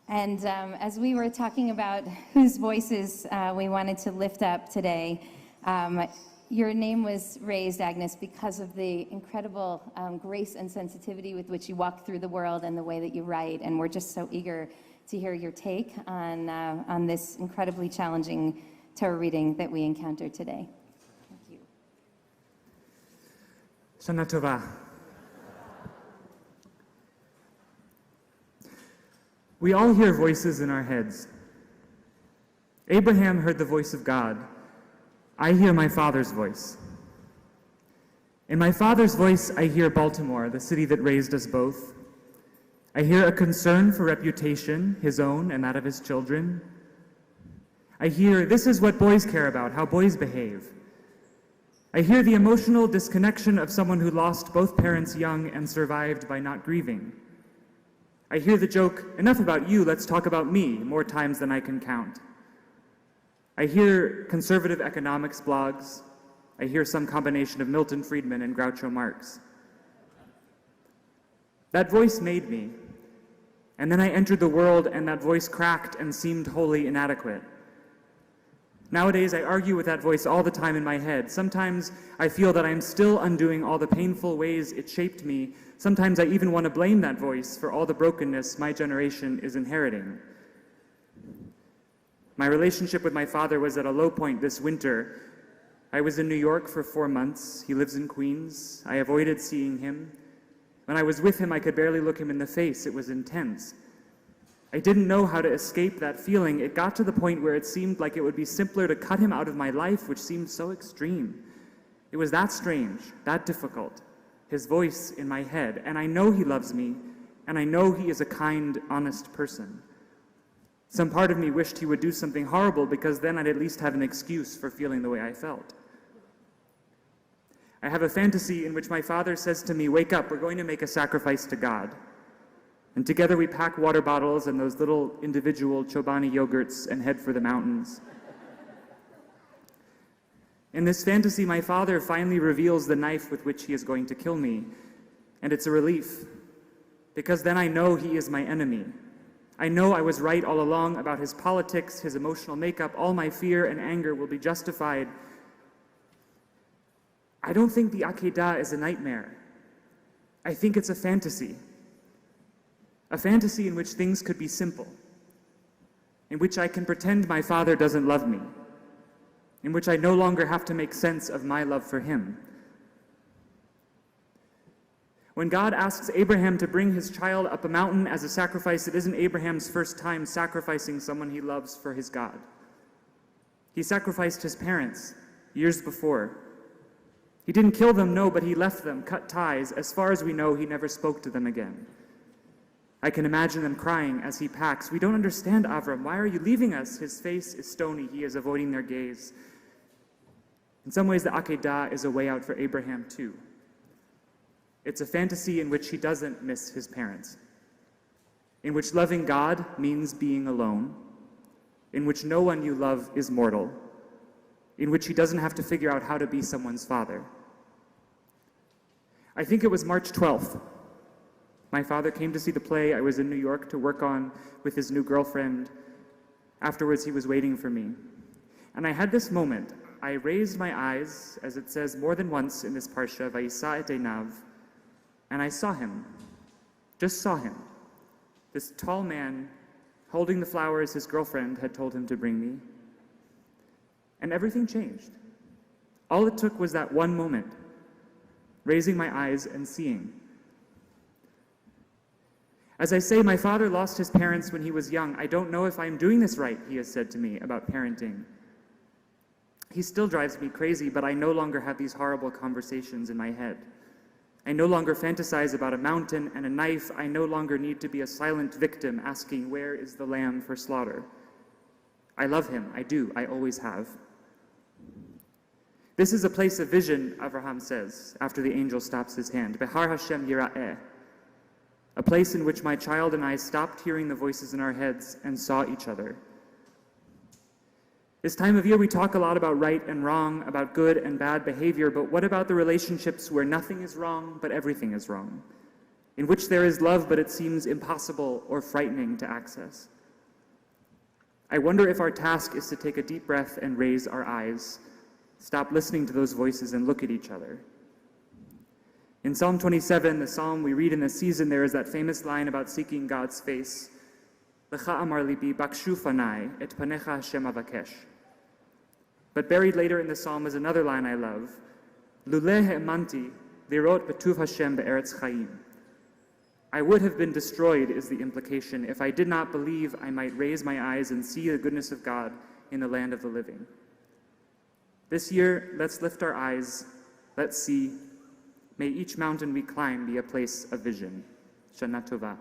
And as we were talking about whose voices we wanted to lift up today, your name was raised, Agnes, because of the incredible grace and sensitivity with which you walk through the world and the way that you write. And we're just so eager to hear your take on this incredibly challenging Torah reading that we encountered today. Thank you. Shana Tova. We all hear voices in our heads. Abraham heard the voice of God. I hear my Father's voice. In my Father's voice, I hear Baltimore, the city that raised us both. I hear a concern for reputation, his own and that of his children. I hear, this is what boys care about, how boys behave. I hear the emotional disconnection of someone who lost both parents young and survived by not grieving. I hear the joke, enough about you, let's talk about me, more times than I can count. I hear conservative economics blogs. I hear some combination of Milton Friedman and Groucho Marx. That voice made me, and then I entered the world and that voice cracked and seemed wholly inadequate. Nowadays, I argue with that voice all the time in my head. Sometimes I feel that I'm still undoing all the painful ways it shaped me. Sometimes I even want to blame that voice for all the brokenness my generation is inheriting. My relationship with my father was at a low point this winter. I was in New York for 4 months. He lives in Queens. I avoided seeing him. When I was with him, I could barely look him in the face. It was intense. I didn't know how to escape that feeling. It got to the point where it seemed like it would be simpler to cut him out of my life, which seemed so extreme. It was that strange, that difficult, his voice in my head. And I know he loves me, and I know he is a kind, honest person. Some part of me wished he would do something horrible because then I'd at least have an excuse for feeling the way I felt. I have a fantasy in which my father says to me, wake up, we're going to make a sacrifice to God. And together we pack water bottles and those little individual Chobani yogurts and head for the mountains. In this fantasy, my father finally reveals the knife with which he is going to kill me. And it's a relief, because then I know he is my enemy. I know I was right all along about his politics, his emotional makeup. All my fear and anger will be justified. I don't think the Akedah is a nightmare. I think it's a fantasy in which things could be simple, in which I can pretend my father doesn't love me, in which I no longer have to make sense of my love for him. When God asks Abraham to bring his child up a mountain as a sacrifice, it isn't Abraham's first time sacrificing someone he loves for his God. He sacrificed his parents years before. He didn't kill them, no, but he left them, cut ties. As far as we know, he never spoke to them again. I can imagine them crying as he packs. We don't understand, Avram. Why are you leaving us? His face is stony. He is avoiding their gaze. In some ways, the Akedah is a way out for Abraham, too. It's a fantasy in which he doesn't miss his parents, in which loving God means being alone, in which no one you love is mortal, in which he doesn't have to figure out how to be someone's father. I think it was March 12th. My father came to see the play I was in New York to work on with his new girlfriend. Afterwards, he was waiting for me. And I had this moment. I raised my eyes, as it says more than once in this parsha, Vayisa et einav, and I saw him, just saw him. This tall man holding the flowers his girlfriend had told him to bring me. And everything changed. All it took was that one moment, raising my eyes and seeing. As I say, my father lost his parents when he was young. I don't know if I'm doing this right, he has said to me about parenting. He still drives me crazy, but I no longer have these horrible conversations in my head. I no longer fantasize about a mountain and a knife. I no longer need to be a silent victim asking, where is the lamb for slaughter? I love him. I do. I always have. This is a place of vision, Avraham says, after the angel stops his hand. Behar Hashem Yira'eh. A place in which my child and I stopped hearing the voices in our heads and saw each other. This time of year we talk a lot about right and wrong, about good and bad behavior, but what about the relationships where nothing is wrong but everything is wrong? In which there is love but it seems impossible or frightening to access? I wonder if our task is to take a deep breath and raise our eyes, stop listening to those voices and look at each other. In Psalm 27, the psalm we read in this season, there is that famous line about seeking God's face. Lecha amar libi bakshu fanai et panecha Hashem avakesh. But buried later in the psalm is another line I love. Luleh ha'emanti lirot betuv Hashem be'eretz chayim. I would have been destroyed is the implication if I did not believe I might raise my eyes and see the goodness of God in the land of the living. This year, let's lift our eyes, let's see. May each mountain we climb be a place of vision. Shana Tova.